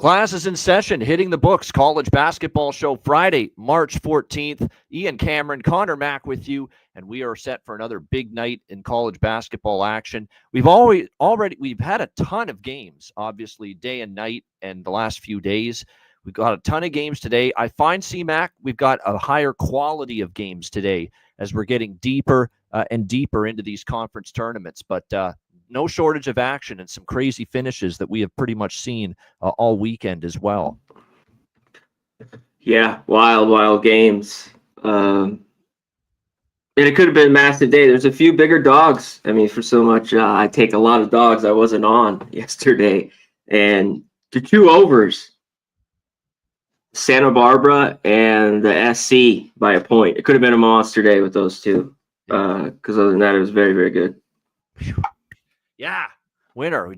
Class is in session, hitting the books. College basketball show Friday, March 14th. Ian Cameron, Connor Mack with you, and we are set for another big night in college basketball action. We've had a ton of games, obviously, day and night, and the last few days. We've got a ton of games today. I find, C-Mac, we've got a higher quality of games today as we're getting deeper and deeper into these conference tournaments. But no shortage of action and some crazy finishes that we have pretty much seen all weekend as well. Yeah, wild games. And it could have been a massive day. There's a few bigger dogs. I mean, for so much, I take a lot of dogs I wasn't on yesterday. And the two overs, Santa Barbara and the SC by a point. It could have been a monster day with those two. Because other than that, it was very, very good. Yeah, winner.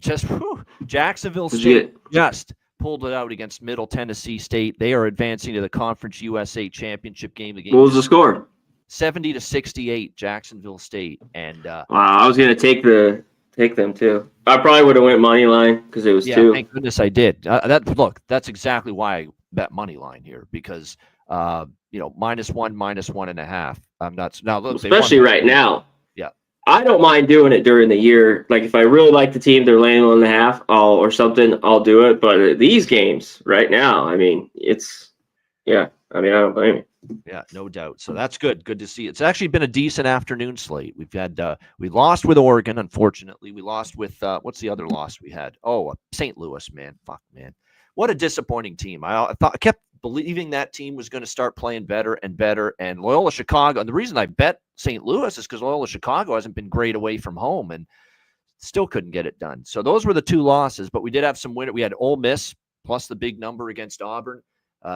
Jacksonville State just pulled it out against Middle Tennessee State. They are advancing to the Conference USA Championship game. What was the score? 70-68, Jacksonville State. And wow, I was gonna take them too. I probably would have went money line because it was two. Thank goodness I did. That's exactly why I bet money line here because -1, -1.5. I'm not now. Look, especially right now. Yeah. I don't mind doing it during the year. Like if I really like the team, they're laying 1.5, I'll do it. But these games right now, I mean, I don't blame you. Yeah, no doubt. So that's good. Good to see. It's actually been a decent afternoon slate. We've had we lost with Oregon, unfortunately. We lost with what's the other loss we had? Oh, St. Louis, man. Fuck, man. What a disappointing team. I kept believing that team was going to start playing better and better. And Loyola Chicago, and the reason I bet St. Louis is because Loyola Chicago hasn't been great away from home and still couldn't get it done. So those were the two losses, but we did have some winner. We had Ole Miss plus the big number against Auburn.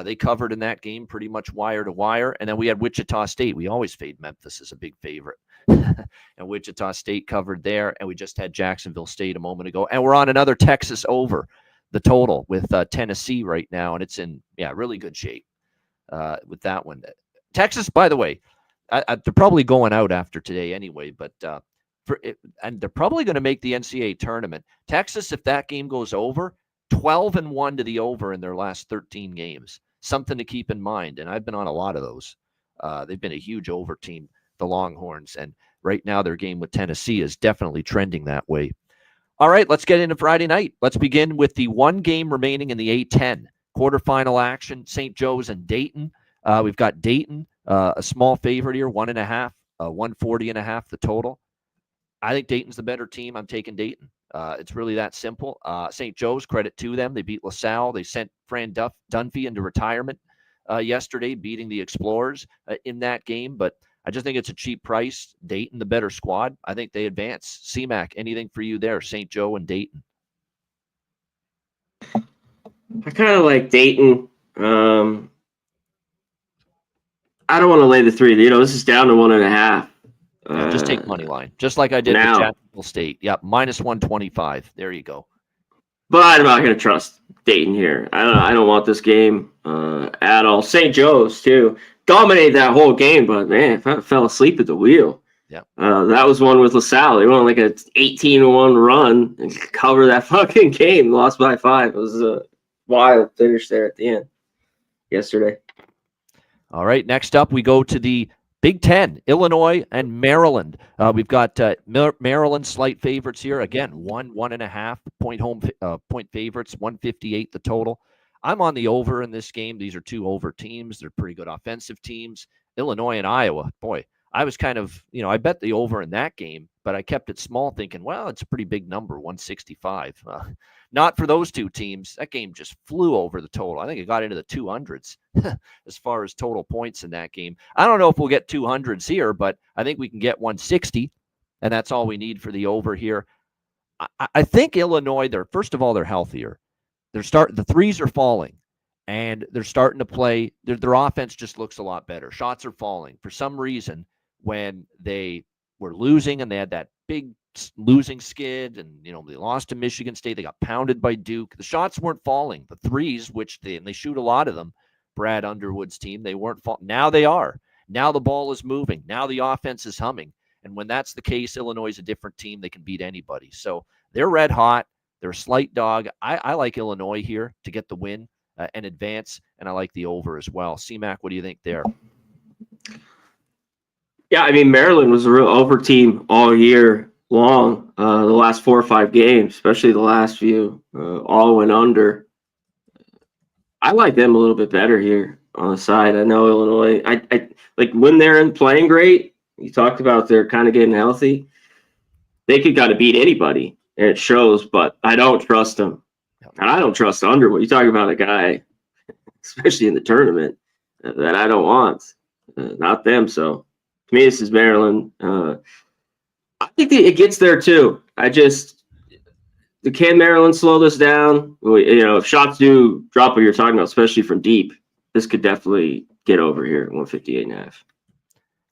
They covered in that game pretty much wire to wire. And then we had Wichita State. We always fade Memphis as a big favorite. And Wichita State covered there. And we just had Jacksonville State a moment ago. And we're on another Texas over the total with Tennessee right now. And it's in, really good shape with that one. Texas, by the way, they're probably going out after today anyway, but and they're probably going to make the NCAA tournament. Texas, if that game goes over, 12-1 to the over in their last 13 games. Something to keep in mind. And I've been on a lot of those. They've been a huge over team, the Longhorns. And right now their game with Tennessee is definitely trending that way. All right, let's get into Friday night. Let's begin with the one game remaining in the A10 quarterfinal action, St. Joe's and Dayton. We've got Dayton, a small favorite here, 1.5, 140.5 the total. I think Dayton's the better team. I'm taking Dayton. It's really that simple. St. Joe's, credit to them. They beat LaSalle. They sent Fran Dunphy into retirement yesterday, beating the Explorers in that game. But I just think it's a cheap price. Dayton, the better squad. I think they advance. C-Mac, anything for you there? St. Joe and Dayton. I kind of like Dayton. I don't want to lay the 3. This is down to 1.5. Just take money line, just like I did with Jacksonville State. Yeah, -125. There you go. But I'm not going to trust Dayton here. I don't want this game at all. St. Joe's too dominated that whole game, but man, I fell asleep at the wheel. Yeah, that was one with LaSalle. They went on like a 18-1 run and cover that fucking game. Lost by 5. It was a wild finish there at the end yesterday. All right, next up we go to the Big Ten, Illinois and Maryland. We've got Maryland slight favorites here. Again, 1.5 point favorites, 158 the total. I'm on the over in this game. These are two over teams. They're pretty good offensive teams. Illinois and Iowa, boy, I was kind of, I bet the over in that game, but I kept it small thinking, well, it's a pretty big number, 165. Not for those two teams. That game just flew over the total. I think it got into the 200s as far as total points in that game. I don't know if we'll get 200s here, but I think we can get 160, and that's all we need for the over here. I think Illinois, first of all, they're healthier. The threes are falling, and they're starting to play. Their offense just looks a lot better. Shots are falling. For some reason, when they were losing and they had that big losing skid and, they lost to Michigan State, they got pounded by Duke. The shots weren't falling. The threes, which they shoot a lot of them, Brad Underwood's team, they weren't falling. Now they are. Now the ball is moving. Now the offense is humming. And when that's the case, Illinois is a different team. They can beat anybody. So they're red hot. They're a slight dog. I like Illinois here to get the win and advance, and I like the over as well. C-Mac, what do you think there? Yeah, I mean, Maryland was a real over team all year long. The last 4 or 5 games, especially the last few, all went under. I like them a little bit better here on the side. I know Illinois. I like when they're playing great. You talked about they're kind of getting healthy. They could got to beat anybody, and it shows. But I don't trust them, and I don't trust Underwood. You talk about a guy, especially in the tournament, that I don't want, not them. So to me, this is Maryland. I think it gets there too. Can Maryland slow this down? If shots do drop what you're talking about, especially from deep, this could definitely get over here at 158.5.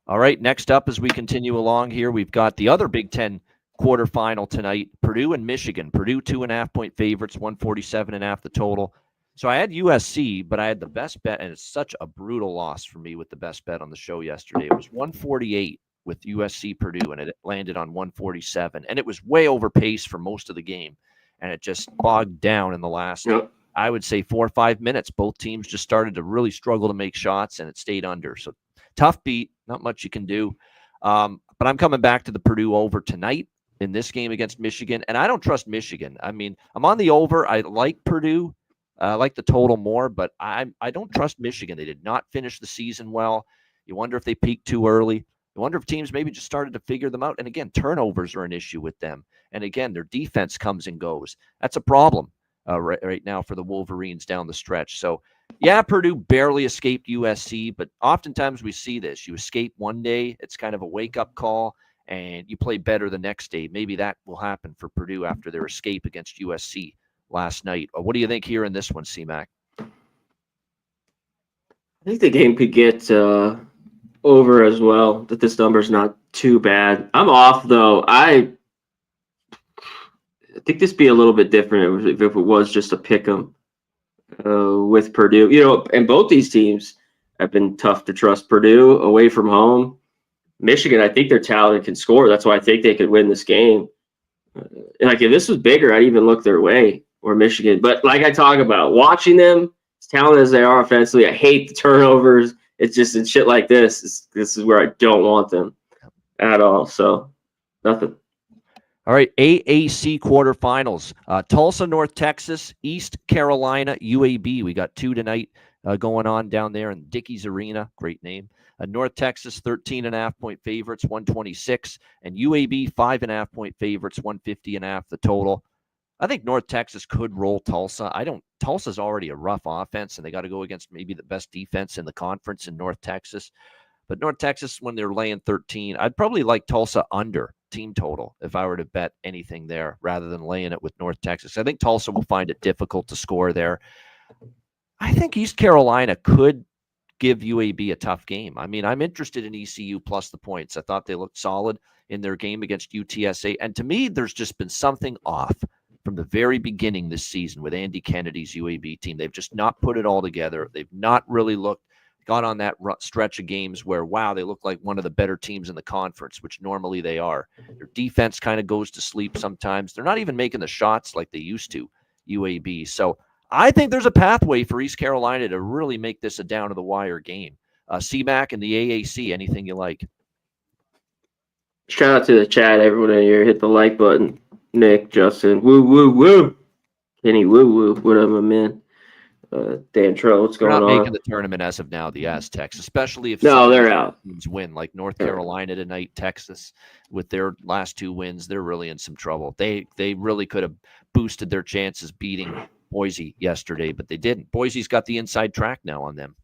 All right, next up as we continue along here, we've got the other Big Ten quarterfinal tonight, Purdue and Michigan. Purdue 2.5-point favorites, 147.5 the total. So I had USC, but I had the best bet, and it's such a brutal loss for me with the best bet on the show yesterday. It was 148 with USC Purdue, and it landed on 147, and it was way over pace for most of the game, and it just bogged down in the last, I would say, 4 or 5 minutes. Both teams just started to really struggle to make shots, and it stayed under. So tough beat, not much you can do. But I'm coming back to the Purdue over tonight in this game against Michigan, and I don't trust Michigan. I mean, I'm on the over. I like Purdue. I like the total more, but I don't trust Michigan. They did not finish the season well. You wonder if they peaked too early. I wonder if teams maybe just started to figure them out. And again, turnovers are an issue with them. And again, their defense comes and goes. That's a problem right now for the Wolverines down the stretch. So, yeah, Purdue barely escaped USC, but oftentimes we see this. You escape one day, it's kind of a wake-up call, and you play better the next day. Maybe that will happen for Purdue after their escape against USC last night. What do you think here in this one, C-Mac? I think the game could get over as well, that this number's not too bad. I'm off, though. I think this be a little bit different if it was just a pick 'em with Purdue. And both these teams have been tough to trust. Purdue away from home. Michigan, I think they're talented, can score. That's why I think they could win this game. If this was bigger, I'd even look their way, or Michigan. But like I talk about, watching them, as talented as they are offensively, I hate the turnovers. It's just in shit like this. This is where I don't want them at all. So, nothing. All right, AAC quarterfinals. Tulsa, North Texas, East Carolina, UAB. We got 2 tonight going on down there in Dickies Arena. Great name. North Texas, 13.5-point favorites, 126. And UAB, 5.5-point favorites, 150.5 the total. I think North Texas could roll Tulsa. Tulsa's already a rough offense, and they got to go against maybe the best defense in the conference in North Texas. But North Texas, when they're laying 13, I'd probably like Tulsa under team total if I were to bet anything there rather than laying it with North Texas. I think Tulsa will find it difficult to score there. I think East Carolina could give UAB a tough game. I mean, I'm interested in ECU plus the points. I thought they looked solid in their game against UTSA. And to me, there's just been something off from the very beginning this season with Andy Kennedy's UAB team. They've just not put it all together. They've not really gone on that stretch of games where, wow, they look like one of the better teams in the conference, which normally they are. Their defense kind of goes to sleep sometimes. They're not even making the shots like they used to, UAB. So I think there's a pathway for East Carolina to really make this a down-to-the-wire game. CMAC and the AAC, anything you like? Shout out to the chat, everyone in here. Hit the like button. Nick, Justin, woo, woo, woo. Kenny, woo, woo. What up, my man? Dan Troll, what's going on? They're not making the tournament as of now, the Aztecs, especially if they're out. Teams win, like North Carolina tonight, Texas, with their last 2 wins, they're really in some trouble. They really could have boosted their chances beating Boise yesterday, but they didn't. Boise's got the inside track now on them.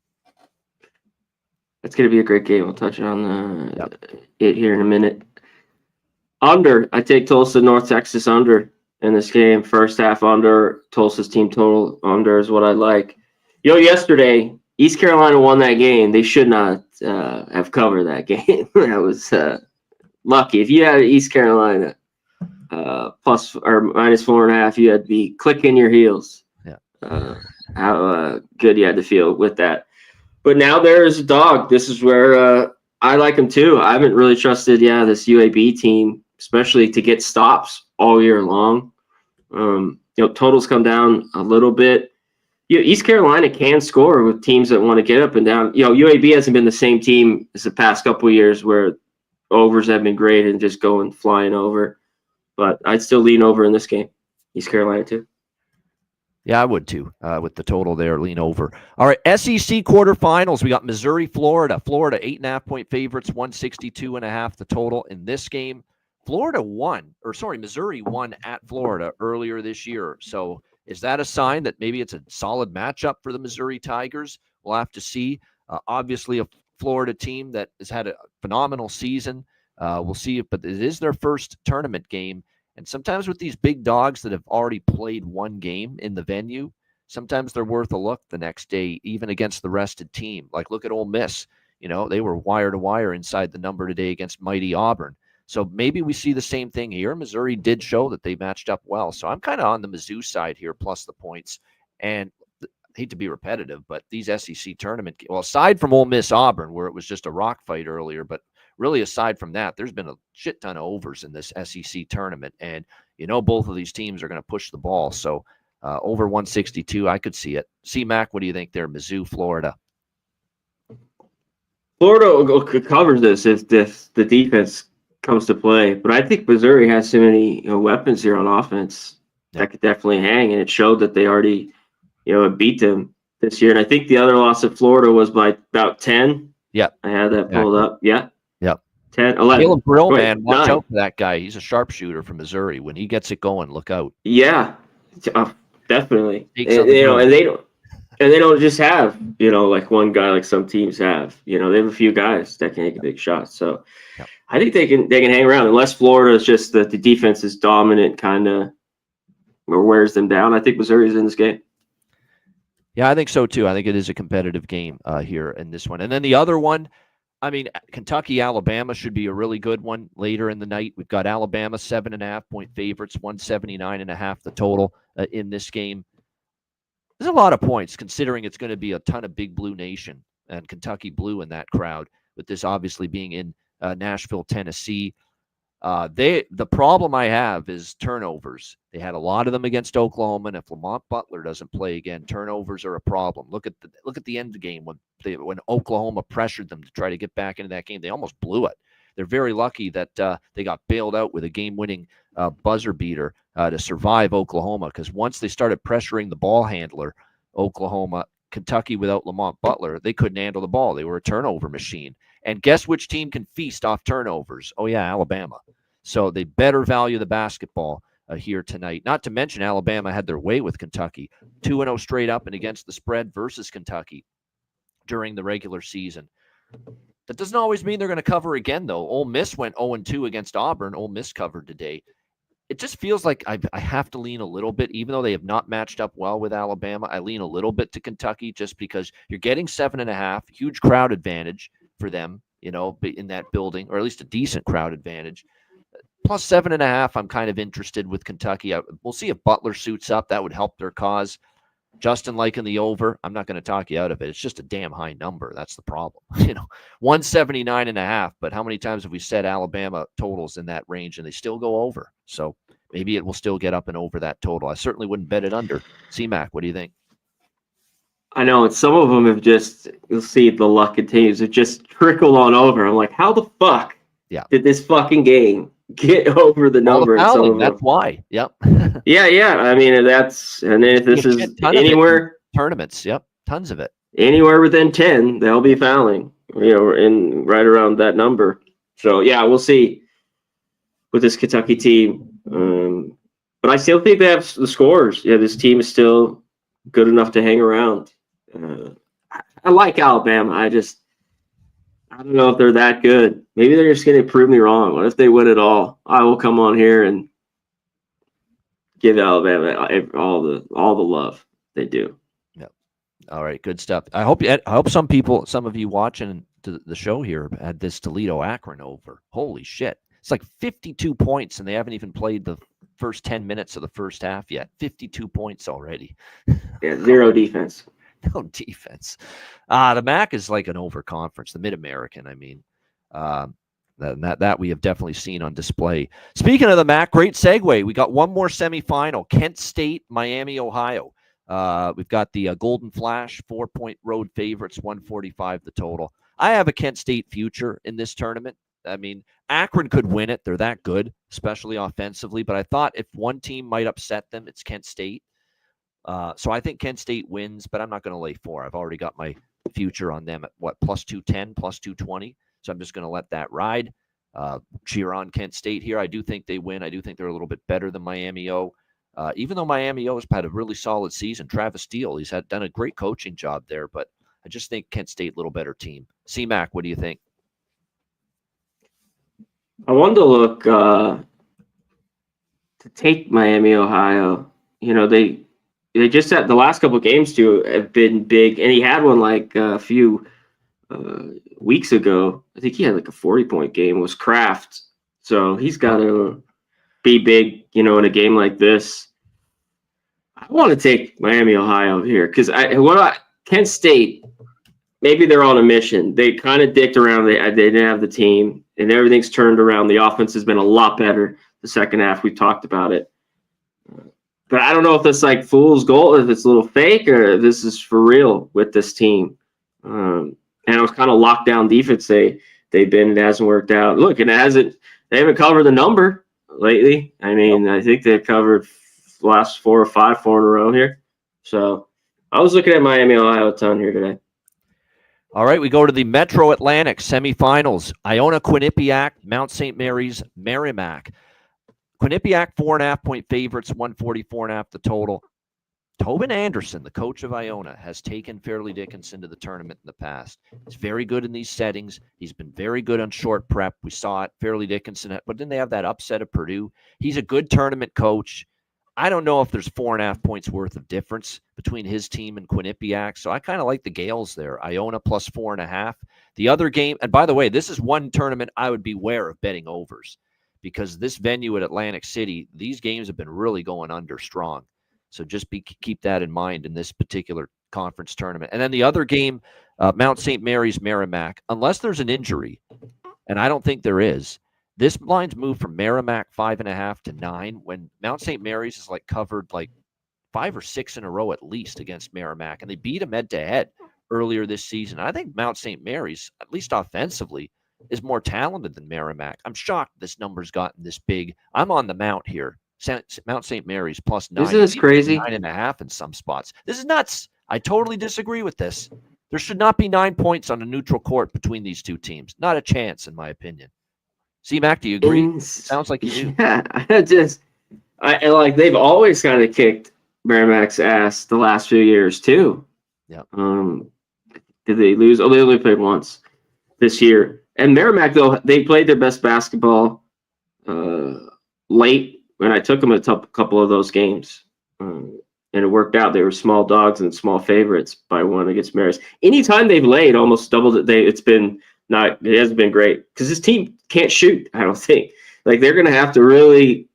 It's going to be a great game. We'll touch on it here in a minute. Under, I take Tulsa, North Texas under in this game. First half under, Tulsa's team total under is what I like. Yesterday, East Carolina won that game. They should not have covered that game. That was lucky. If you had East Carolina plus or minus 4.5, you had to be clicking your heels. Yeah. How good you had to feel with that. But now there's a dog. This is where I like him too. I haven't really trusted, this UAB team, especially to get stops all year long. Totals come down a little bit. East Carolina can score with teams that want to get up and down. UAB hasn't been the same team as the past couple of years where overs have been great and just going flying over. But I'd still lean over in this game. East Carolina too. Yeah, I would too. With the total there, lean over. All right, SEC quarterfinals. We got Missouri, Florida. Florida 8.5-point favorites, 162.5 the total in this game. Missouri won at Florida earlier this year. So is that a sign that maybe it's a solid matchup for the Missouri Tigers? We'll have to see. Obviously, a Florida team that has had a phenomenal season. We'll see, but it is their first tournament game. And sometimes with these big dogs that have already played one game in the venue, sometimes they're worth a look the next day, even against the rested team. Like, look at Ole Miss. They were wire to wire inside the number today against mighty Auburn. So maybe we see the same thing here. Missouri did show that they matched up well. So I'm kind of on the Mizzou side here, plus the points. And I hate to be repetitive, but these SEC tournament, aside from Ole Miss Auburn, where it was just a rock fight earlier, but really, aside from that, there's been a shit ton of overs in this SEC tournament. And, both of these teams are going to push the ball. So over 162, I could see it. C-Mac, what do you think there? Mizzou, Florida. Florida covers this if the defense comes to play. But I think Missouri has so many weapons here on offense that could definitely hang. And it showed that they already, beat them this year. And I think the other loss of Florida was by about 10. Yeah. I had that pulled up. Yeah. 10, 11. Caleb Brill, man, watch out for that guy. He's a sharpshooter from Missouri. When he gets it going, look out. Yeah, definitely. And they don't just have like one guy like some teams have. They have a few guys that can make a big shot. So I think they can hang around unless Florida is just the defense is dominant, kind of or wears them down. I think Missouri's in this game. Yeah, I think so too. I think it is a competitive game here in this one. And then the other one. Kentucky, Alabama should be a really good one later in the night. We've got Alabama 7.5-point favorites, 179.5 the total in this game. There's a lot of points considering it's going to be a ton of Big Blue Nation and Kentucky Blue in that crowd, with this obviously being in Nashville, Tennessee. The problem I have is turnovers. They had a lot of them against Oklahoma, and if Lamont Butler doesn't play again, turnovers are a problem. Look at the end of the game when Oklahoma pressured them to try to get back into that game. They almost blew it. They're very lucky that they got bailed out with a game-winning buzzer beater to survive Oklahoma, because once they started pressuring the ball handler, Kentucky without Lamont Butler, they couldn't handle the ball. They were a turnover machine. And guess which team can feast off turnovers? Oh, yeah, Alabama. So they better value the basketball here tonight. Not to mention Alabama had their way with Kentucky. 2-0 straight up and against the spread versus Kentucky during the regular season. That doesn't always mean they're going to cover again, though. Ole Miss went 0-2 against Auburn. Ole Miss covered today. It just feels like I have to lean a little bit, even though they have not matched up well with Alabama. I lean a little bit to Kentucky just because you're getting 7.5, huge crowd advantage for them, in that building, or at least a decent crowd advantage. Plus 7.5, I'm kind of interested with Kentucky. We'll see if Butler suits up. That would help their cause. Justin liking the over. I'm not going to talk you out of it. It's just a damn high number. That's the problem. 179.5. But how many times have we said Alabama totals in that range and they still go over? So maybe it will still get up and over that total. I certainly wouldn't bet it under. C-Mac, what do you think? I know, and some of them have you'll see the luck continues. It just trickled on over. I'm like, how the fuck did this fucking game get over the number? That's why. Yep. yeah. I mean, and then if this is anywhere tournaments, tons of it. Anywhere within 10, they'll be fouling, in right around that number. So yeah, we'll see with this Kentucky team. But I still think they have the scores. Yeah, this team is still good enough to hang around. I like Alabama. I don't know if they're that good. Maybe they're just going to prove me wrong. What if they win it all? I will come on here and give Alabama all the love they do. Yep. All right, good stuff. I hope some of you watching the show here had this Toledo Akron over. Holy shit. It's like 52 points, and they haven't even played the first 10 minutes of the first half yet. 52 points already. Yeah, zero defense. No defense. The MAC is like an over conference, the Mid-American, I mean. That we have definitely seen on display. Speaking of the MAC, great segue. We got one more semifinal: Kent State, Miami, Ohio. We've got the Golden Flash, 4-point road favorites, 145 the total. I have a Kent State future in this tournament. I mean, Akron could win it. They're that good, especially offensively. But I thought if one team might upset them, it's Kent State. So I think Kent State wins, but I'm not going to lay 4. I've already got my future on them at plus 210, plus 220. So I'm just going to let that ride. Cheer on Kent State here. I do think they win. I do think they're a little bit better than Miami O. Even though Miami O has had a really solid season, Travis Steele, he's done a great coaching job there, but I just think Kent State a little better team. CMAC, what do you think? I wanted to look to take Miami, Ohio. You know, they just had the last couple of games too have been big, and he had one like a few weeks ago. I think he had like a 40-point game. It was Kraft, so he's got to be big, you know, in a game like this. I want to take Miami, Ohio here because Kent State, maybe they're on a mission. They kind of dicked around. They didn't have the team, and everything's turned around. The offense has been a lot better the second half. We talked about it. But I don't know if it's like fool's gold, if it's a little fake, or if this is for real with this team. And it was kind of lockdown defense they've been. It hasn't worked out. Look, and they haven't covered the number lately. I mean, I think they've covered the last 4 in a row here. So I was looking at Miami, Ohio a ton here today. All right, we go to the Metro Atlantic semifinals. Iona, Quinnipiac, Mount St. Mary's, Merrimack. Quinnipiac, 4.5-point favorites, 144.5 the total. Tobin Anderson, the coach of Iona, has taken Fairleigh Dickinson to the tournament in the past. He's very good in these settings. He's been very good on short prep. We saw it, Fairleigh Dickinson, but then they have that upset of Purdue. He's a good tournament coach. I don't know if there's 4.5 points worth of difference between his team and Quinnipiac, so I kind of like the Gales there. Iona plus 4.5. The other game, and by the way, this is one tournament I would beware of betting overs because this venue at Atlantic City, these games have been really going under strong. So just keep that in mind in this particular conference tournament. And then the other game, Mount St. Mary's, Merrimack, unless there's an injury, and I don't think there is, this line's moved from Merrimack 5.5 to 9 when Mount St. Mary's is like covered like 5 or 6 in a row at least against Merrimack. And they beat them head-to-head earlier this season. I think Mount St. Mary's, at least offensively, is more talented than Merrimack. I'm shocked this number's gotten this big. I'm on the Mount here. Mount St. Mary's plus 9. Isn't this crazy? 9.5 in some spots. This is nuts. I totally disagree with this. There should not be 9 points on a neutral court between these two teams. Not a chance, in my opinion. C-Mac, do you agree? Sounds like you do. Yeah, I they've always kind of kicked Merrimack's ass the last few years too. Yeah. Did they lose? Oh, they only played once this year. And Merrimack, though, they played their best basketball late. When I took them a couple of those games, and it worked out. They were small dogs and small favorites by 1 against Marist. Anytime they've laid, almost doubled it. It hasn't been great because this team can't shoot. I don't think they're going to have to really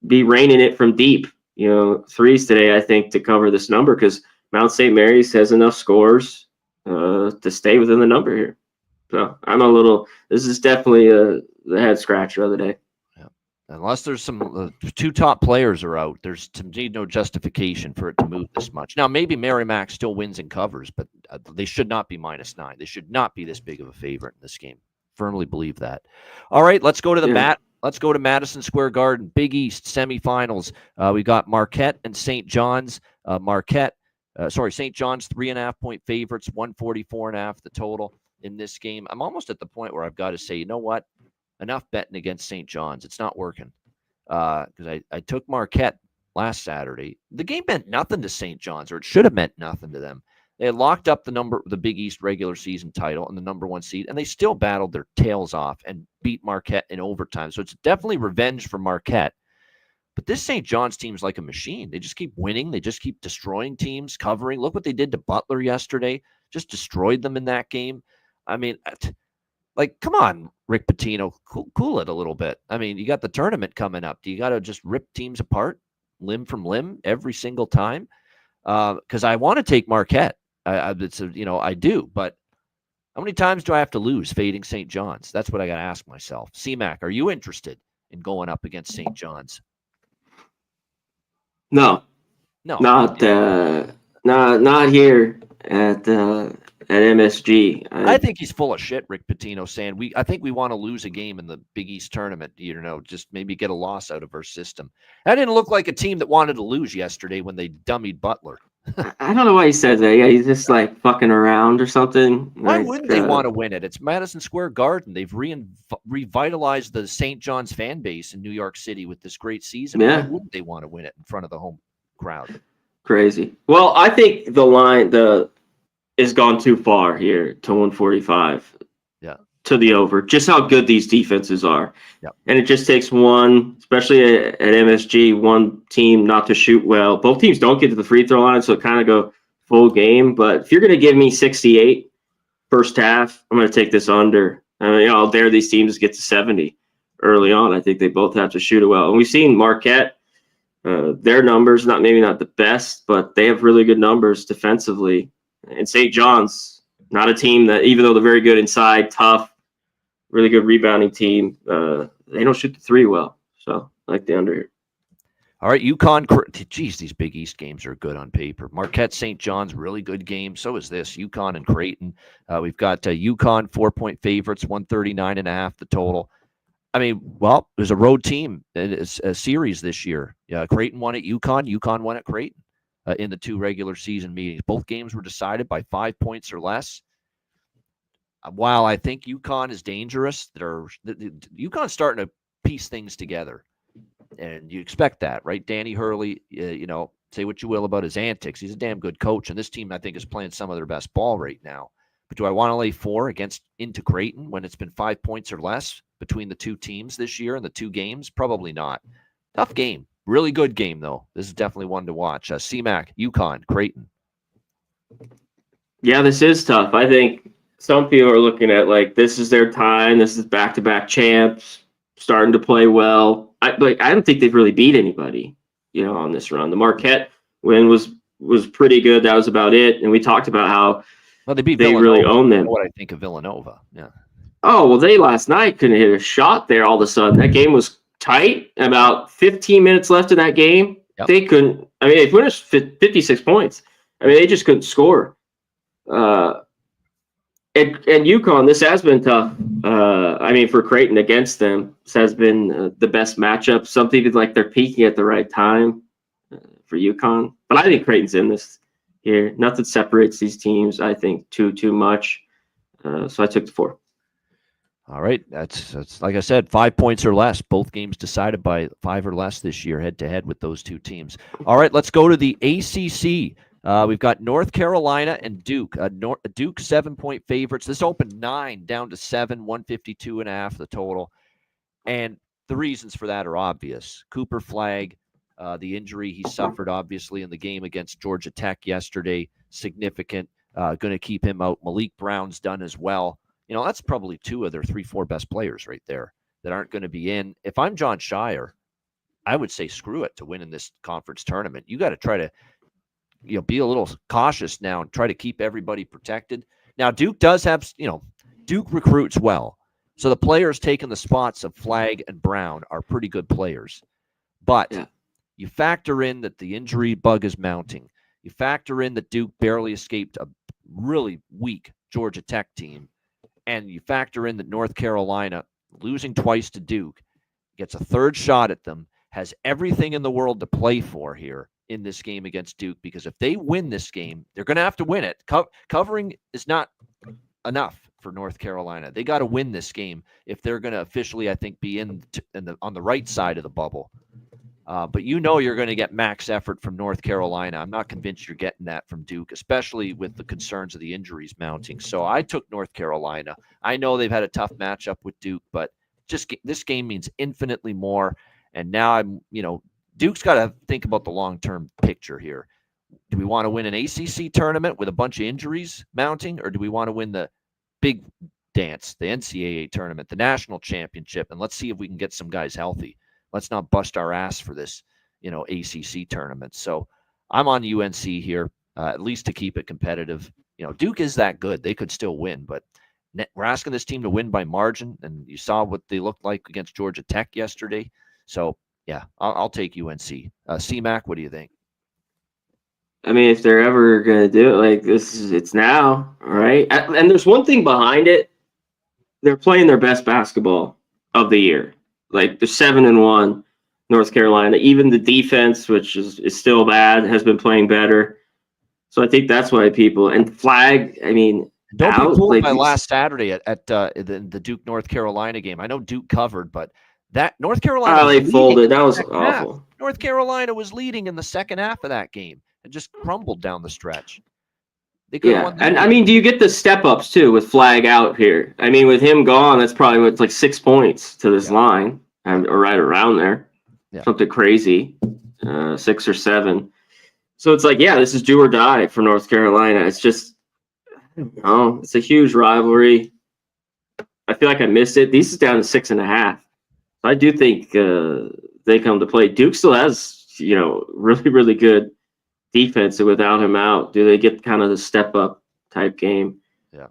be raining it from deep, threes today. I think to cover this number because Mount St. Mary's has enough scores to stay within the number here. So this is definitely the head scratcher of the day. Unless there's some 2 top players are out, there's no justification for it to move this much. Now, maybe Merrimack still wins and covers, but they should not be minus 9. They should not be this big of a favorite in this game. Firmly believe that. All right, let's go to Let's go to Madison Square Garden, Big East semifinals. We got Marquette and St. John's. St. John's 3.5-point favorites, 144.5 the total in this game. I'm almost at the point where I've got to say, you know what? Enough betting against St. John's. It's not working because I took Marquette last Saturday. The game meant nothing to St. John's, or it should have meant nothing to them. They had locked up the Big East regular season title and the number 1 seed, and they still battled their tails off and beat Marquette in overtime. So it's definitely revenge for Marquette. But this St. John's team's like a machine. They just keep winning. They just keep destroying teams, covering. Look what they did to Butler yesterday. Just destroyed them in that game. I mean, come on, Rick Pitino, cool it a little bit. I mean, you got the tournament coming up. Do you got to just rip teams apart, limb from limb, every single time? Because I want to take Marquette. I do, but How many times do I have to lose fading St. John's? That's what I got to ask myself. CMAC, are you interested in going up against St. John's? No, No. not here at MSG. I think he's full of shit, Rick Pitino, saying I think we want to lose a game in the Big East tournament, just maybe get a loss out of our system. That didn't look like a team that wanted to lose yesterday when they dummied Butler. I don't know why he says that. Yeah, he's just like fucking around or something. Why Like, wouldn't they want to win it? It's Madison Square Garden. They've revitalized the St. John's fan base in New York City with this great season. Yeah. Why wouldn't they want to win it in front of the home crowd? Crazy. Well, I think the line is gone too far here to 145. Yeah. To the over. Just how good these defenses are. Yeah. And it just takes one, especially at MSG, one team not to shoot well. Both teams don't get to the free throw line, so it kind of go full game. But if you're going to give me 68 first half, I'm going to take this under. I mean, I'll dare these teams to get to 70 early on. I think they both have to shoot it well. And we've seen Marquette. Their numbers, maybe not the best, but they have really good numbers defensively. And St. John's, not a team that, even though they're very good inside, tough, really good rebounding team, they don't shoot the three well. So I like the under here. All right, UConn. Geez, these Big East games are good on paper. Marquette, St. John's, really good game. So is this. UConn and Creighton. We've got UConn 4-point favorites, 139.5 the total. I mean, well, there's a road team. It's a series this year. Yeah, Creighton won at UConn. UConn won at Creighton in the two regular season meetings. Both games were decided by 5 points or less. While I think UConn is dangerous, UConn's starting to piece things together. And you expect that, right? Danny Hurley, say what you will about his antics. He's a damn good coach. And this team, I think, is playing some of their best ball right now. But do I want to lay 4 into Creighton when it's been 5 points or less between the two teams this year in the two games? Probably not. Tough game. Really good game, though. This is definitely one to watch. CMAC, UConn, Creighton. Yeah, this is tough. I think some people are looking at like this is their time. This is back-to-back champs starting to play well. I don't think they've really beat anybody, on this run. The Marquette win was pretty good. That was about it. And we talked about how they beat they Villanova. really own them. What I think of Villanova, yeah. Oh, well, they last night couldn't hit a shot there all of a sudden. That game was tight. About 15 minutes left in that game. Yep. They couldn't. I mean, they finished 56 points. I mean, they just couldn't score. And UConn, this has been tough. For Creighton against them, this has been the best matchup. Some people like they're peaking at the right time for UConn. But I think Creighton's in this here. Nothing separates these teams, I think, too much. So I took the 4. All right. That's like I said, 5 points or less. Both games decided by 5 or less this year, head-to-head with those two teams. All right, let's go to the ACC. We've got North Carolina and Duke. Duke 7-point favorites. This opened 9 down to 7, 152.5 the total. And the reasons for that are obvious. Cooper Flagg, the injury he suffered, obviously, in the game against Georgia Tech yesterday, significant. Going to keep him out. Malik Brown's done as well. That's probably 2 of their 3-4 best players right there that aren't going to be in. If I'm John Shire, I would say screw it to win in this conference tournament. You got to try to be a little cautious now and try to keep everybody protected. Now, Duke does have, Duke recruits well. So the players taking the spots of Flagg and Brown are pretty good players. But you factor in that the injury bug is mounting. You factor in that Duke barely escaped a really weak Georgia Tech team. And you factor in that North Carolina, losing twice to Duke, gets a third shot at them, has everything in the world to play for here in this game against Duke, because if they win this game, they're going to have to win it. Covering is not enough for North Carolina. They got to win this game if they're going to officially, I think, be on the right side of the bubble. But you're going to get max effort from North Carolina. I'm not convinced you're getting that from Duke, especially with the concerns of the injuries mounting. So I took North Carolina. I know they've had a tough matchup with Duke, but just this game means infinitely more. And now Duke's got to think about the long-term picture here. Do we want to win an ACC tournament with a bunch of injuries mounting, or do we want to win the big dance, the NCAA tournament, the national championship, and let's see if we can get some guys healthy? Let's not bust our ass for this, ACC tournament. So I'm on UNC here, at least to keep it competitive. Duke is that good. They could still win, but We're asking this team to win by margin, and you saw what they looked like against Georgia Tech yesterday. So, yeah, I'll take UNC. C-Mac, what do you think? I mean, if they're ever gonna do it, like it's now, all right. And there's one thing behind it. They're playing their best basketball of the year. Like they're 7-1, North Carolina. Even the defense, which is still bad, has been playing better. So I think that's why people and flag. I mean, Don't be fooled like by last Saturday at the Duke North Carolina game. I know Duke covered, but that North Carolina they folded. That was awful. Half. North Carolina was leading in the second half of that game and just crumbled down the stretch. They could have won. And I mean, do you get the step ups too with flag out here? I mean, with him gone, that's probably what's like 6 points to this line, or right around there, something crazy, 6 or 7. So it's like, yeah, this is do or die for North Carolina. It's just, I don't know, it's a huge rivalry. I feel like I missed it. These is down to 6.5. I do think they come to play. Duke still has, really, really good defense, and without him out, do they get kind of the step up type game? Yeah.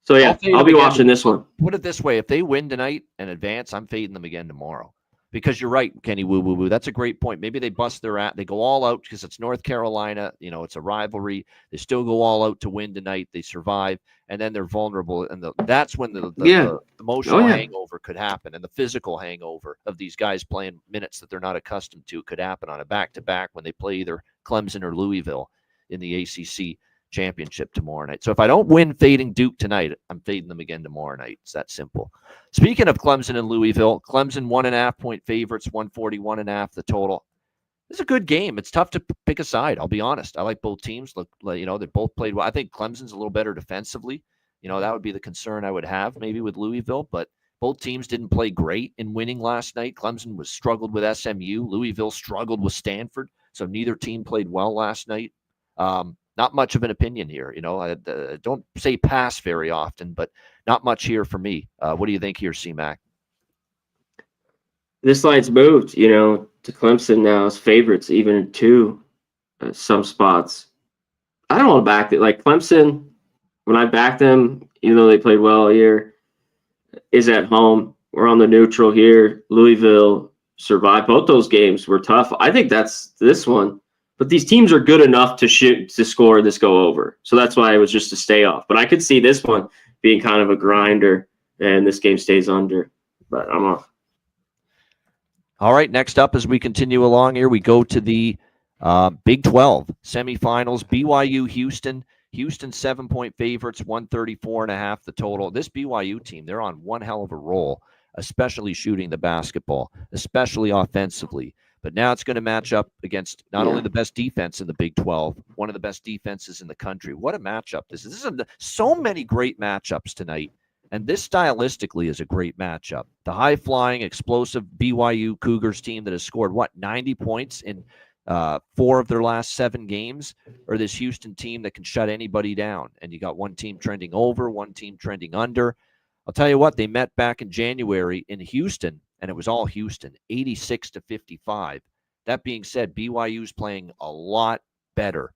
So yeah, I'll be watching this one. Put it this way: if they win tonight and advance, I'm fading them again tomorrow. Because you're right, Kenny. Woo woo woo. That's a great point. Maybe they bust their ass. They go all out because it's North Carolina. It's a rivalry. They still go all out to win tonight. They survive, and then they're vulnerable. And that's when the emotional hangover could happen, and the physical hangover of these guys playing minutes that they're not accustomed to could happen on a back-to-back when they play either Clemson or Louisville in the ACC championship tomorrow night. So if I don't win fading Duke tonight, I'm fading them again tomorrow night. It's that simple. Speaking of Clemson and Louisville, Clemson 1.5 point favorites, 141.5 the total. It's a good game. It's tough to pick a side. I'll be honest. I like both teams. Look, they both played well. I think Clemson's a little better defensively. That would be the concern I would have maybe with Louisville, but both teams didn't play great in winning last night. Clemson struggled with SMU. Louisville struggled with Stanford. So neither team played well last night. Not much of an opinion here. I don't say pass very often, but not much here for me. What do you think here, C-Mac? This line's moved, to Clemson now as favorites, even to some spots. I don't want to back it. Like Clemson, when I backed them, even though they played well all year, is at home. We're on the neutral here. Louisville survived. Both those games were tough. I think that's this one. But these teams are good enough to score this go over. So that's why it was just a stay off. But I could see this one being kind of a grinder, and this game stays under. But I'm off. All right, next up as we continue along here, we go to the Big 12 semifinals. BYU, Houston. Houston 7-point favorites, 134.5 the total. This BYU team, they're on one hell of a roll, especially shooting the basketball, especially offensively. But now it's going to match up against not only the best defense in the Big 12, one of the best defenses in the country. What a matchup this is. So many great matchups tonight, and this stylistically is a great matchup. The high-flying, explosive BYU Cougars team that has scored, 90 points in 4 of their last 7 games, or this Houston team that can shut anybody down. And you got one team trending over, one team trending under. I'll tell you what, they met back in January in Houston, and it was all Houston, 86-55. That being said, BYU's playing a lot better.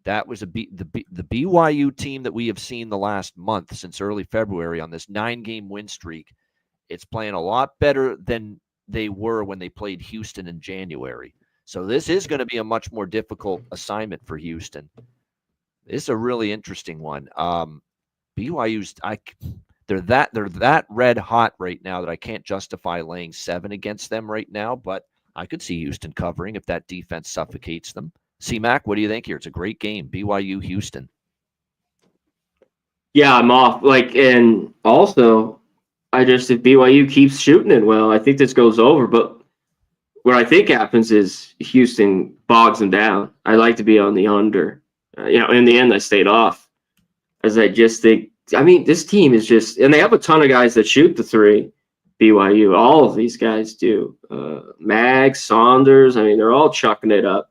That was the BYU team that we have seen the last month since early February on this 9-game win streak. It's playing a lot better than they were when they played Houston in January. So this is going to be a much more difficult assignment for Houston. This is a really interesting one. BYU's they're that red hot right now that I can't justify laying 7 against them right now, but I could see Houston covering if that defense suffocates them. C-Mac, what do you think here? It's a great game. BYU, Houston. Yeah, I'm off. And also, if BYU keeps shooting it well, I think this goes over. But what I think happens is Houston bogs them down. I like to be on the under. In the end, I stayed off, as I just think. I mean, this team is just, and they have a ton of guys that shoot the 3. BYU, all of these guys do. Mag, Saunders, I mean, they're all chucking it up.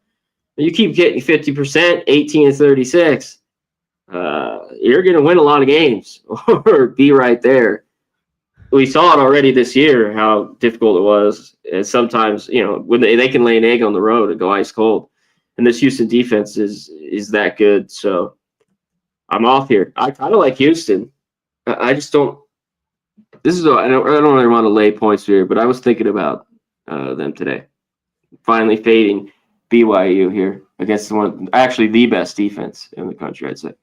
You keep getting 50%, 18-36. You're going to win a lot of games or be right there. We saw it already this year, how difficult it was. And sometimes, when they can lay an egg on the road and go ice cold. And this Houston defense is that good. So I'm off here. I kind of like Houston. I just don't. This is I don't really want to lay points here, but I was thinking about them today. Finally fading BYU here against actually the best defense in the country, I'd say.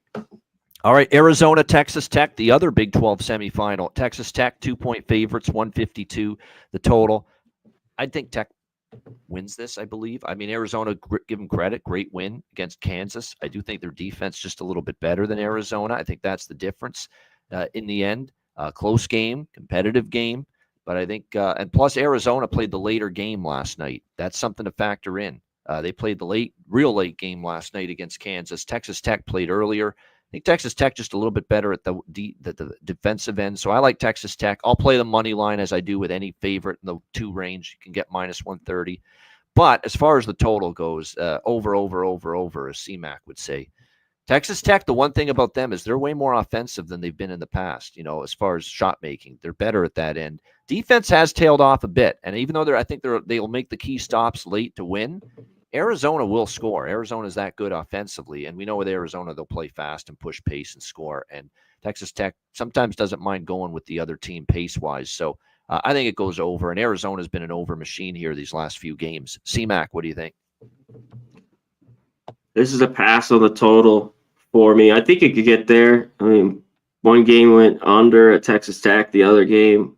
All right, Arizona, Texas Tech, the other Big 12 semifinal. Texas Tech, 2-point favorites, 152 the total. I think Tech wins this, I believe. I mean, Arizona, give them credit, great win against Kansas. I do think their defense just a little bit better than Arizona. I think that's the difference in the end. Close game, competitive game. But I think, and plus Arizona played the later game last night. That's something to factor in. They played the real late game last night against Kansas. Texas Tech played earlier. I think Texas Tech just a little bit better at the defensive end. So I like Texas Tech. I'll play the money line as I do with any favorite in the 2 range. You can get minus 130. But as far as the total goes, over, as CMAC would say. Texas Tech, the one thing about them is they're way more offensive than they've been in the past, as far as shot making. They're better at that end. Defense has tailed off a bit. And even though I think they'll make the key stops late to win, Arizona will score. Arizona is that good offensively. And we know with Arizona, they'll play fast and push pace and score. And Texas Tech sometimes doesn't mind going with the other team pace-wise. So I think it goes over. And Arizona's been an over machine here these last few games. CMAC, what do you think? This is a pass on the total for me. I think it could get there. I mean, one game went under at Texas Tech. The other game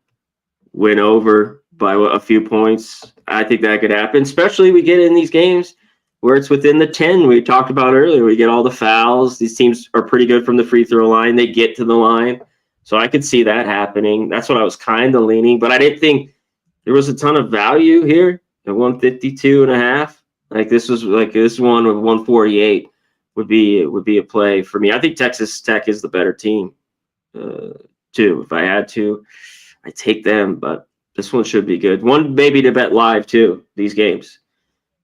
went over by a few points. I think that could happen, especially we get in these games where it's within the 10 we talked about earlier. We get all the fouls. These teams are pretty good from the free throw line. They get to the line. So I could see that happening. That's what I was kind of leaning, but I didn't think there was a ton of value here at 152.5. Like this one with 148 would be a play for me. I think Texas Tech is the better team too. If I had to, I take them, but this one should be good. One maybe to bet live too. These games,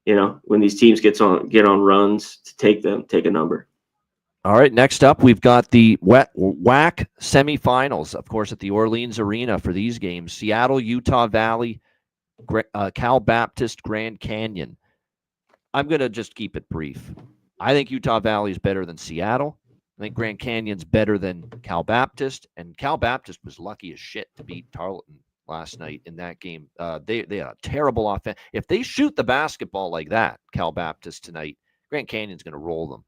when these teams get on runs, to take a number. All right, next up, we've got the WAC semifinals, of course, at the Orleans Arena for these games. Seattle, Utah Valley, Cal Baptist, Grand Canyon. I'm going to just keep it brief. I think Utah Valley is better than Seattle. I think Grand Canyon's better than Cal Baptist, and Cal Baptist was lucky as shit to beat Tarleton last night in that game. They had a terrible offense. If they shoot the basketball like that, Cal Baptist tonight, Grand Canyon's going to roll them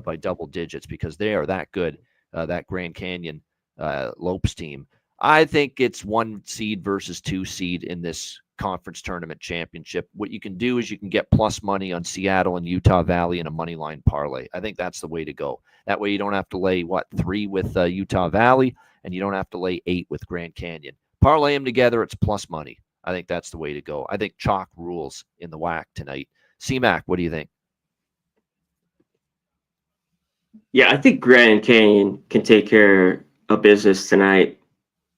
by double digits because they are that good, that Grand Canyon Lopes team. I think it's 1 seed versus 2 seed in this conference tournament championship. What you can do is you can get plus money on Seattle and Utah Valley in a money line parlay. I think that's the way to go. That way you don't have to lay 3 with Utah Valley, and you don't have to lay 8 with Grand Canyon. Parlay them together, it's plus money. I think that's the way to go. I think chalk rules in the WAC tonight. CMAC, what do you think? Yeah, I think Grand Canyon can take care of business tonight.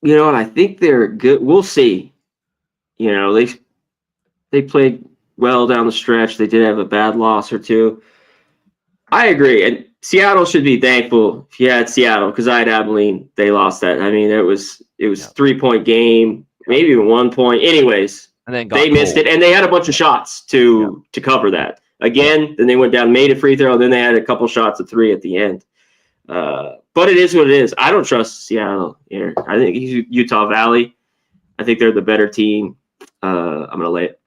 You know what? I think they're good. We'll see. They played well down the stretch. They did have a bad loss or two. I agree. And Seattle should be thankful if you had Seattle, because I had Abilene. They lost that. I mean, it was 3-point game, maybe even 1 point. Anyways, and then they missed it, and they had a bunch of shots to cover that. Again, then they went down, made a free throw, then they had a couple shots of 3 at the end. But it is what it is. I don't trust Seattle here. I think Utah Valley. I think they're the better team. I'm going to lay it.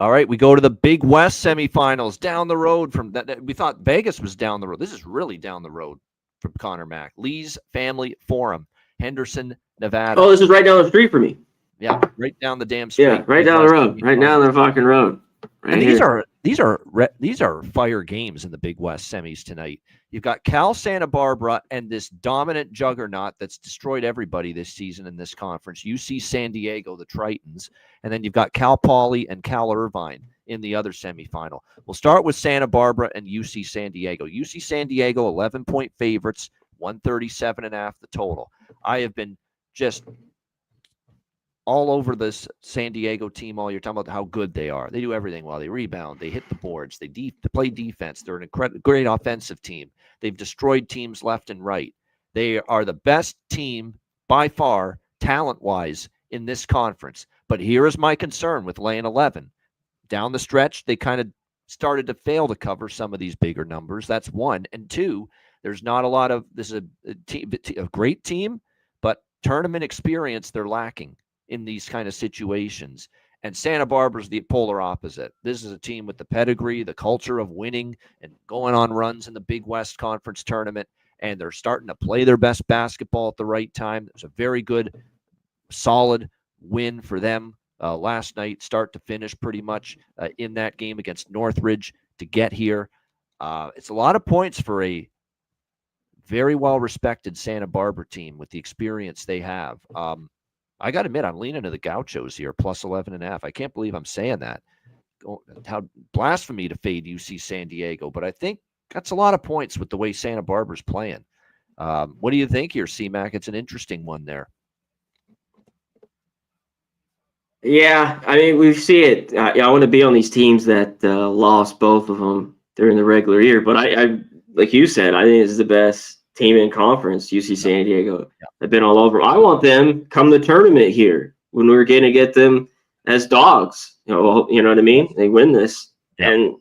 All right, we go to the Big West semifinals down the road from that. We thought Vegas was down the road. This is really down the road from Connor Mack. Lee's Family Forum, Henderson, Nevada. Oh, this is right down the street for me. Yeah, right down the damn street. Yeah, right down the road. Right down the fucking road. Right and here. these are fire games in the Big West semis tonight. You've got Cal Santa Barbara and this dominant juggernaut that's destroyed everybody this season in this conference, UC San Diego, the Tritons, and then you've got Cal Poly and Cal Irvine in the other semifinal. We'll start with Santa Barbara and UC San Diego. UC San Diego, 11-point favorites, 137.5 the total. I have been just all over this San Diego team all year, talking about how good they are. They do everything well. They rebound. They hit the boards. They play defense. They're an great offensive team. They've destroyed teams left and right. They are the best team by far, talent-wise, in this conference. But here is my concern with laying 11. Down the stretch, they kind of started to fail to cover some of these bigger numbers. That's one. And two, there's not a lot of – this is a great team, tournament experience they're lacking in these kind of situations. And Santa Barbara's the polar opposite. This is a team with the pedigree, the culture of winning and going on runs in the Big West Conference tournament, and they're starting to play their best basketball at the right time. There's a very good, solid win for them last night, start to finish pretty much in that game against Northridge to get here. It's a lot of points for a very well-respected Santa Barbara team with the experience they have. I got to admit, I'm leaning to the Gauchos here, plus 11.5. I can't believe I'm saying that. How blasphemy to fade UC San Diego, but I think that's a lot of points with the way Santa Barbara's playing. What do you think here, C-Mac? It's an interesting one there. Yeah, I mean, we see it. I want to be on these teams that lost both of them during the regular year, but I like you said, I think this is the best team in conference, UC San Diego. Yeah. They've been all over. I want them come the tournament here when we're going to get them as dogs. You know what I mean? They win this. Yeah. And,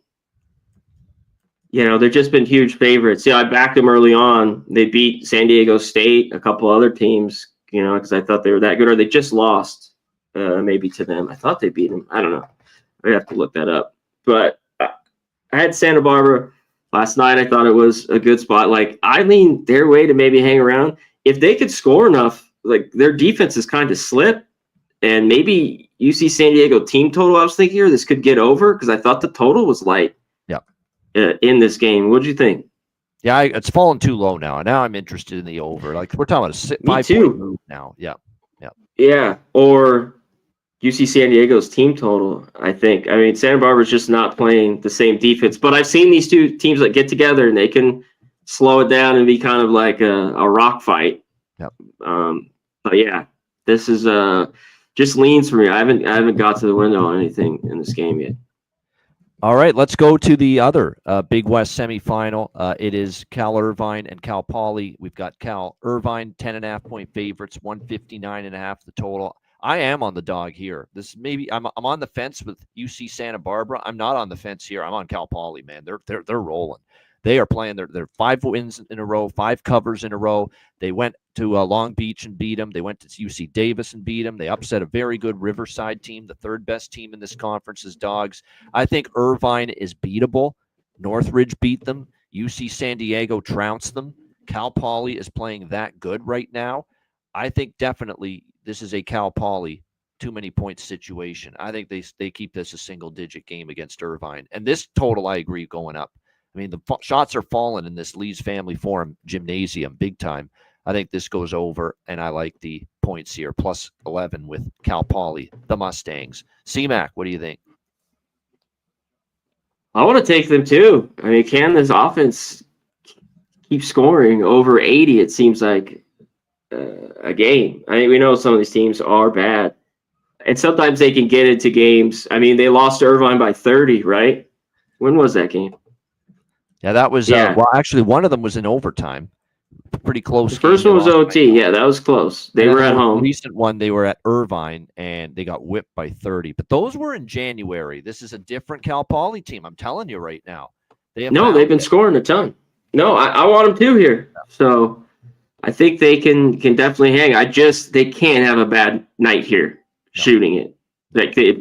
they've just been huge favorites. I backed them early on. They beat San Diego State, a couple other teams, because I thought they were that good, or they just lost maybe to them. I thought they beat them. I don't know. I have to look that up. But I had Santa Barbara last night. I thought it was a good spot. Like, I leaned their way to maybe hang around. If they could score enough, like, their defense is kind of slipped, and maybe UC San Diego team total, I was thinking here, this could get over, because I thought the total was light in this game. What did you think? Yeah, it's fallen too low now. Now I'm interested in the over. Like, we're talking about a 5-point move now. Yeah, or UC San Diego's team total, I think. I mean, Santa Barbara's just not playing the same defense. But I've seen these two teams that get together and they can slow it down and be kind of like a rock fight. Yep. But yeah, this is just leans for me. I haven't got to the window on anything in this game yet. All right, let's go to the other Big West semifinal. It is Cal Irvine and Cal Poly. We've got Cal Irvine 10.5-point favorites, 159.5 the total. I am on the dog here. This maybe I'm on the fence with UC Santa Barbara. I'm not on the fence here. I'm on Cal Poly, man. They're rolling. They are playing their 5 wins in a row, 5 covers in a row. They went to Long Beach and beat them. They went to UC Davis and beat them. They upset a very good Riverside team, the 3rd best team in this conference is dogs. I think Irvine is beatable. Northridge beat them. UC San Diego trounced them. Cal Poly is playing that good right now. I think definitely this is a Cal Poly too many points situation. I think they keep this a single-digit game against Irvine. And this total, I agree, going up. I mean, the shots are falling in this Lee's Family Forum gymnasium big time. I think this goes over, and I like the points here, plus 11 with Cal Poly, the Mustangs. C-Mac, what do you think? I want to take them too. I mean, can this offense keep scoring over 80? It seems like a game. I mean, we know some of these teams are bad, and sometimes they can get into games. I mean, they lost to Irvine by 30, right? When was that game? Yeah, that was well, actually, one of them was in overtime. Pretty close. The first one was OT. Yeah, that was close. They were at home. The recent one, they were at Irvine, and they got whipped by 30. But those were in January. This is a different Cal Poly team. I'm telling you right now. They've been scoring a ton. No, I want them to here. So I think they can definitely hang. They can't have a bad night here shooting it. Like they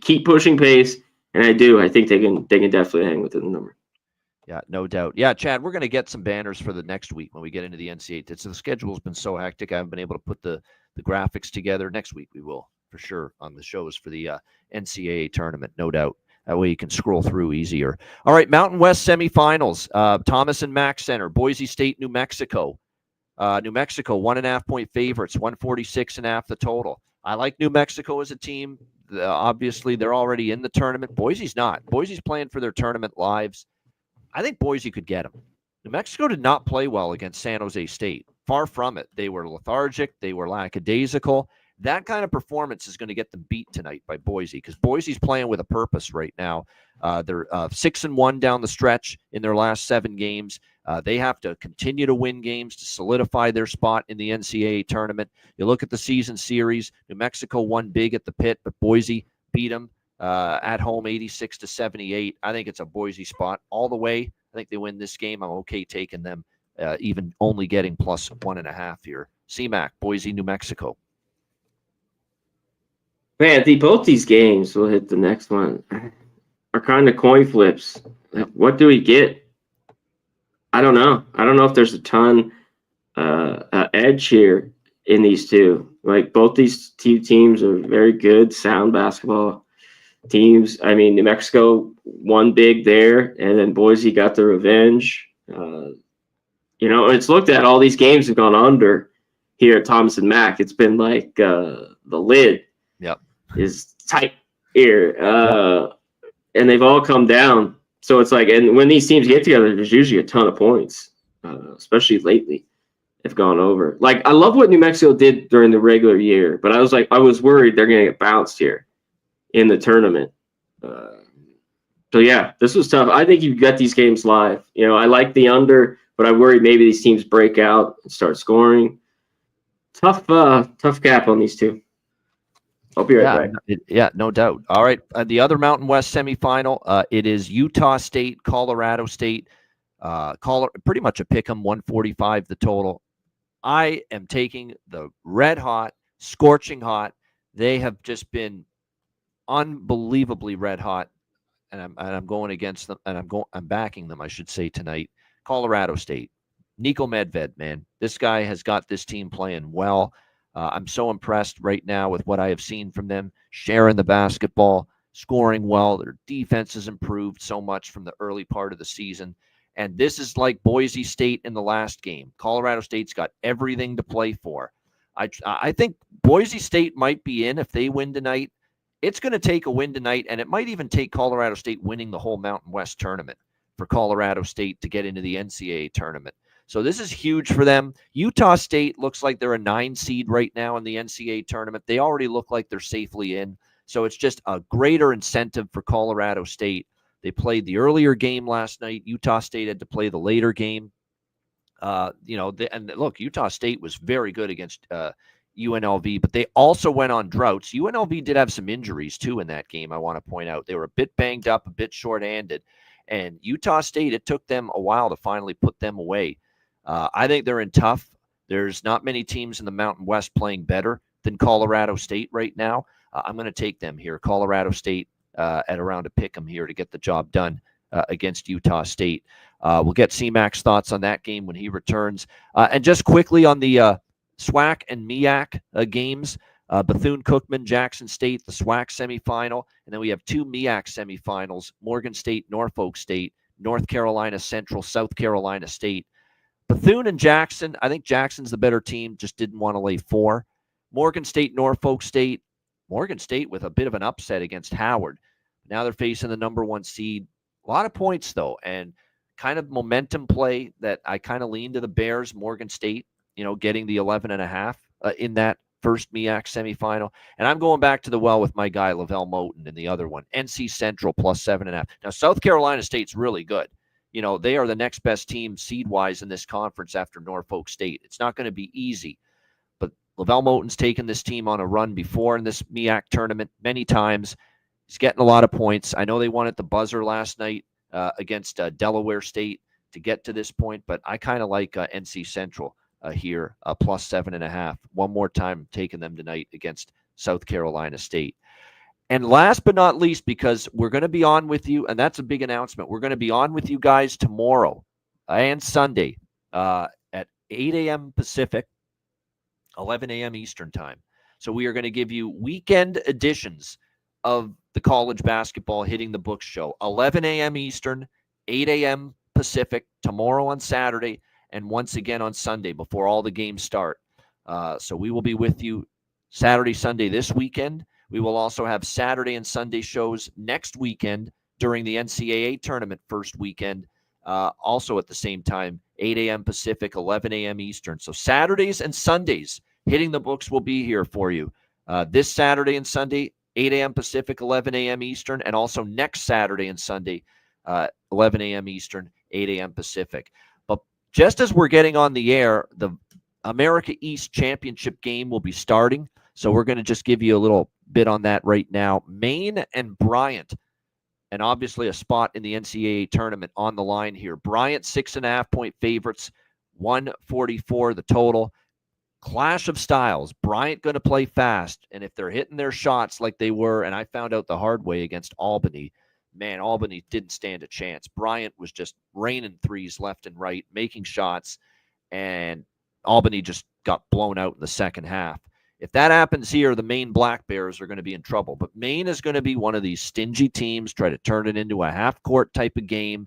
keep pushing pace, and I think they can definitely hang within the number. Yeah, no doubt. Yeah, Chad, we're going to get some banners for the next week when we get into the NCAA. So the schedule's been so hectic, I haven't been able to put the graphics together. Next week we will, for sure, on the shows for the NCAA tournament, no doubt. That way you can scroll through easier. All right, Mountain West semifinals. Thomas and Mack Center, Boise State, New Mexico. New Mexico, 1.5-point favorites, 146.5 the total. I like New Mexico as a team. Obviously, they're already in the tournament. Boise's not. Boise's playing for their tournament lives. I think Boise could get them. New Mexico did not play well against San Jose State. Far from it. They were lethargic. They were lackadaisical. That kind of performance is going to get them beat tonight by Boise because Boise's playing with a purpose right now. They're 6-1 down the stretch in their last 7 games. They have to continue to win games to solidify their spot in the NCAA tournament. You look at the season series. New Mexico won big at the pit, but Boise beat them. At home, 86-78. I think it's a Boise spot all the way. I think they win this game. I'm okay taking them, even only getting plus 1.5 here. CMAC, Boise, New Mexico. Man, both these games, we'll hit the next one, are kind of coin flips. Like, what do we get? I don't know. I don't know if there's a ton edge here in these two. Like, both these two teams are very good, sound basketball teams. I mean, New Mexico won big there, and then Boise got the revenge. It's looked at, all these games have gone under here at Thomas and Mack. It's been like the lid is tight here. And they've all come down. So it's like, and when these teams get together, there's usually a ton of points, especially lately, have gone over. Like, I love what New Mexico did during the regular year, but I was worried they're going to get bounced here in the tournament. So yeah, this was tough. I think you got these games live. I like the under, but I worry maybe these teams break out and start scoring. Tough cap on these two. I'll be right back. No doubt. All right, the other Mountain West semifinal, it is Utah State, Colorado State. Pretty much a pick 'em, 145 the total. I am taking the red hot, scorching hot. They have just been unbelievably red hot, and I'm going against them, and I'm backing them, I should say, tonight. Colorado State, Niko Medved, man, this guy has got this team playing well. I'm so impressed right now with what I have seen from them, sharing the basketball, scoring well. Their defense has improved so much from the early part of the season. And this is like Boise State in the last game. Colorado State's got everything to play for. I think Boise State might be in if they win tonight. It's going to take a win tonight, and it might even take Colorado State winning the whole Mountain West tournament for Colorado State to get into the NCAA tournament. So this is huge for them. Utah State looks like they're a 9 seed right now in the NCAA tournament. They already look like they're safely in. So it's just a greater incentive for Colorado State. They played the earlier game last night. Utah State had to play the later game. And look, Utah State was very good against UNLV, but they also went on droughts. UNLV did have some injuries too in that game, I want to point out. They were a bit banged up, a bit short-handed. And Utah State, it took them a while to finally put them away. I think they're in tough. There's not many teams in the Mountain West playing better than Colorado State right now. I'm going to take them here. Colorado State at around a pick 'em here to get the job done against Utah State. We'll get C-Mac's thoughts on that game when he returns. And just quickly on the SWAC and MEAC games, Bethune-Cookman, Jackson State, the SWAC semifinal. And then we have 2 MEAC semifinals, Morgan State, Norfolk State, North Carolina Central, South Carolina State. Bethune and Jackson, I think Jackson's the better team, just didn't want to lay 4. Morgan State, Norfolk State. Morgan State with a bit of an upset against Howard. Now they're facing the number 1 seed. A lot of points, though, and kind of momentum play that I kind of lean to the Bears, Morgan State, getting the 11.5 in that first MEAC semifinal. And I'm going back to the well with my guy, Lavelle Moten, in the other one. NC Central plus 7.5. Now, South Carolina State's really good. They are the next best team seed-wise in this conference after Norfolk State. It's not going to be easy, but Lavelle Moten's taken this team on a run before in this MEAC tournament many times. He's getting a lot of points. I know they won at the buzzer last night against Delaware State to get to this point, but I kind of like NC Central here, plus 7.5. One more time, taking them tonight against South Carolina State. And last but not least, because we're going to be on with you, and that's a big announcement, we're going to be on with you guys tomorrow and Sunday at 8 a.m. Pacific, 11 a.m. Eastern time. So we are going to give you weekend editions of the college basketball Hitting the Books show, 11 a.m. Eastern, 8 a.m. Pacific, tomorrow on Saturday, and once again on Sunday before all the games start. So we will be with you Saturday, Sunday this weekend. We will also have Saturday and Sunday shows next weekend during the NCAA tournament first weekend, also at the same time, 8 a.m. Pacific, 11 a.m. Eastern. So Saturdays and Sundays, Hitting the Books will be here for you. This Saturday and Sunday, 8 a.m. Pacific, 11 a.m. Eastern, and also next Saturday and Sunday, 11 a.m. Eastern, 8 a.m. Pacific. But just as we're getting on the air, the America East Championship game will be starting. So we're going to just give you a little bit on that right now. Maine and Bryant, and obviously a spot in the NCAA tournament on the line here. Bryant, 6.5-point favorites, 144 the total. clash of styles. Bryant going to play fast, and if they're hitting their shots like they were, and I found out the hard way against Albany, man, Albany didn't stand a chance. Bryant was just raining threes left and right, making shots, and Albany just got blown out in the second half. If that happens here, the Maine Black Bears are going to be in trouble. But Maine is going to be one of these stingy teams, try to turn it into a half-court type of game.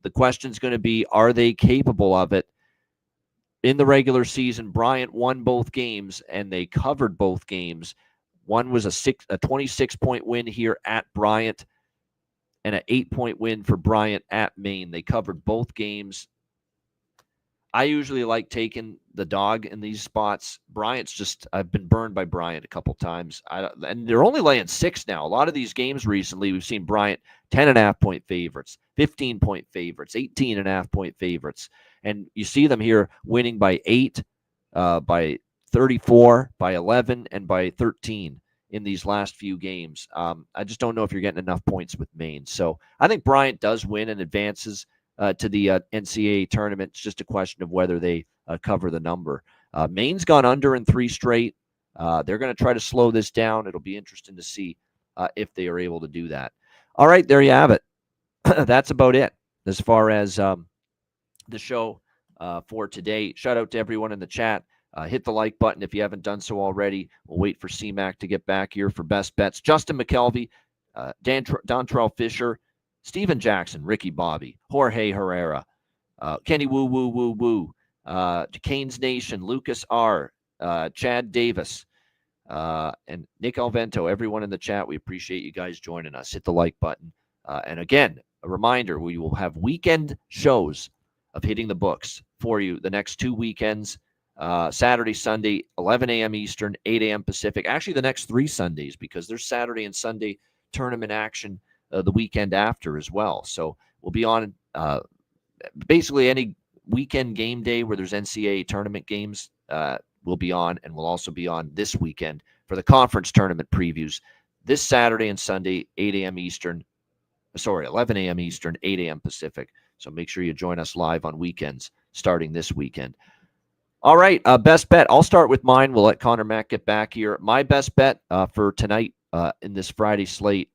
The question is going to be, are they capable of it? In the regular season, Bryant won both games, and they covered both games. One was a 26-point win here at Bryant, and an 8-point win for Bryant at Maine. They covered both games. I usually like taking the dog in these spots. Bryant's just, I've been burned by Bryant a couple times. And they're only laying 6 now. A lot of these games recently, we've seen Bryant 10.5-point favorites, 15-point favorites, 18.5-point favorites. And you see them here winning by 8, by 34, by 11, and by 13 in these last few games. I just don't know if you're getting enough points with Maine. So I think Bryant does win and advances to the NCAA tournament. It's just a question of whether they cover the number. Maine's gone under in 3 straight. They're going to try to slow this down. It'll be interesting to see if they are able to do that. All right, there you have it. That's about it as far as the show for today. Shout out to everyone in the chat. Hit the like button if you haven't done so already. We'll wait for CMAC to get back here for best bets. Justin McKelvey, Dontrell Fisher, Steven Jackson, Ricky Bobby, Jorge Herrera, Kenny Woo Woo Woo Woo, Canes Nation, Lucas R, Chad Davis, and Nick Alvento. Everyone in the chat, we appreciate you guys joining us. Hit the like button. And again, a reminder, we will have weekend shows of Hitting the Books for you the next 2 weekends, Saturday, Sunday, 11 a.m. Eastern, 8 a.m. Pacific. Actually, the next 3 Sundays, because there's Saturday and Sunday tournament action the weekend after as well. So we'll be on basically any weekend game day where there's NCAA tournament games. We'll be on, and we'll also be on this weekend for the conference tournament previews this Saturday and Sunday, 8 a.m. Eastern. 11 a.m. Eastern, 8 a.m. Pacific. So make sure you join us live on weekends starting this weekend. All right, best bet. I'll start with mine. We'll let Connor Mack get back here. My best bet for tonight in this Friday slate.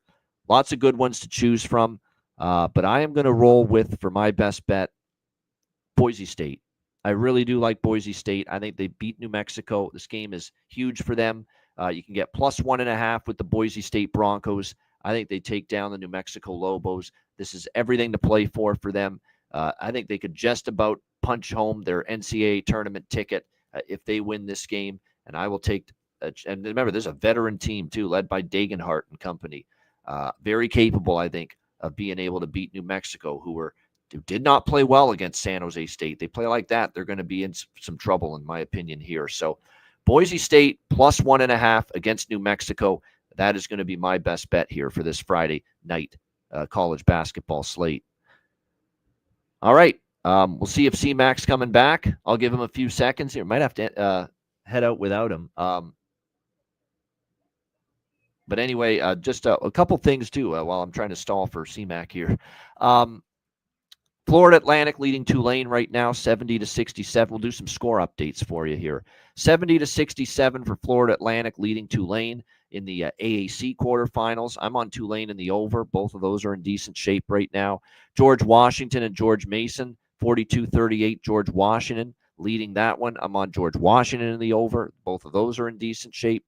Lots of good ones to choose from, but I am going to roll with, for my best bet, Boise State. I really do like Boise State. I think they beat New Mexico. This game is huge for them. You can get plus 1.5 with the Boise State Broncos. I think they take down the New Mexico Lobos. This is everything to play for them. I think they could just about punch home their NCAA tournament ticket if they win this game. And I will take, and remember, there's a veteran team too, led by Dagenhart and company. Very capable, I think, of being able to beat New Mexico, who did not play well against San Jose State. They play like that, they're going to be in some trouble, in my opinion, here. So Boise State plus 1.5 against New Mexico. That is going to be my best bet here for this Friday night college basketball slate. All right. We'll see if C-Mac's coming back. I'll give him a few seconds here. Might have to head out without him. But anyway, just a couple things, too, while I'm trying to stall for C-Mac here. Florida Atlantic leading Tulane right now, 70-67. We'll do some score updates for you here. 70-67 for Florida Atlantic leading Tulane in the AAC quarterfinals. I'm on Tulane in the over. Both of those are in decent shape right now. George Washington and George Mason, 42-38. George Washington leading that one. I'm on George Washington in the over. Both of those are in decent shape.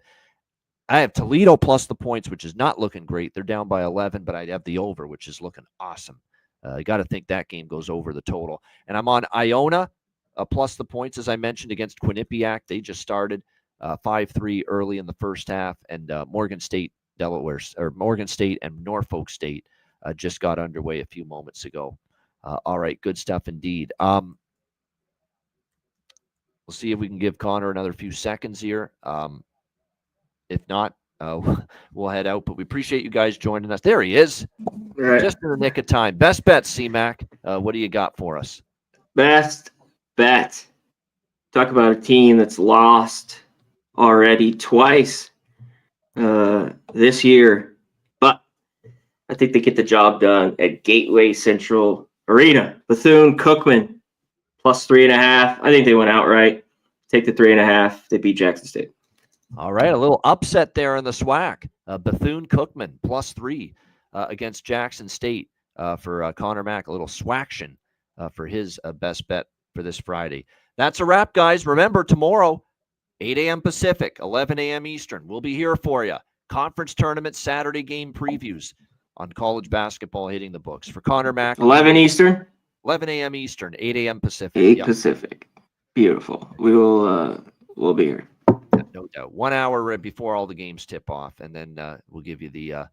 I have Toledo plus the points, which is not looking great. They're down by 11, but I'd have the over, which is looking awesome. I got to think that game goes over the total. And I'm on Iona plus the points, as I mentioned, against Quinnipiac. They just started 5-3 early in the first half, and Morgan State and Norfolk State just got underway a few moments ago. All right, good stuff indeed. We'll see if we can give Connor another few seconds here. If not, we'll head out. But we appreciate you guys joining us. There he is. Right. Just in the nick of time. Best bet, C-Mac. What do you got for us? Best bet. Talk about a team that's lost already twice this year. But I think they get the job done at Gateway Central Arena. Bethune-Cookman plus 3.5. I think they went outright. take the 3.5. They beat Jackson State. All right, a little upset there in the SWAC. Bethune-Cookman +3 against Jackson State for Connor Mack. A little SWACtion for his best bet for this Friday. That's a wrap, guys. Remember, tomorrow, 8 a.m. Pacific, 11 a.m. Eastern. We'll be here for you. Conference tournament Saturday game previews on college basketball hitting the books. For Connor Mack. 11 Eastern? 11 a.m. Eastern, 8 a.m. Pacific. 8 Pacific. Beautiful. We'll be here. Yeah, no doubt. 1 hour before all the games tip off, and then we'll give you the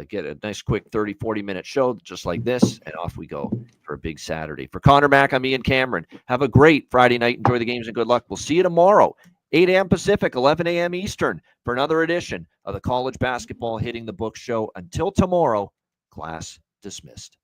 get a nice quick 30, 40-minute show just like this, and off we go for a big Saturday. For Connor Mack, I'm Ian Cameron. Have a great Friday night. Enjoy the games and good luck. We'll see you tomorrow, 8 a.m. Pacific, 11 a.m. Eastern, for another edition of the College Basketball Hitting the Books show. Until tomorrow, class dismissed.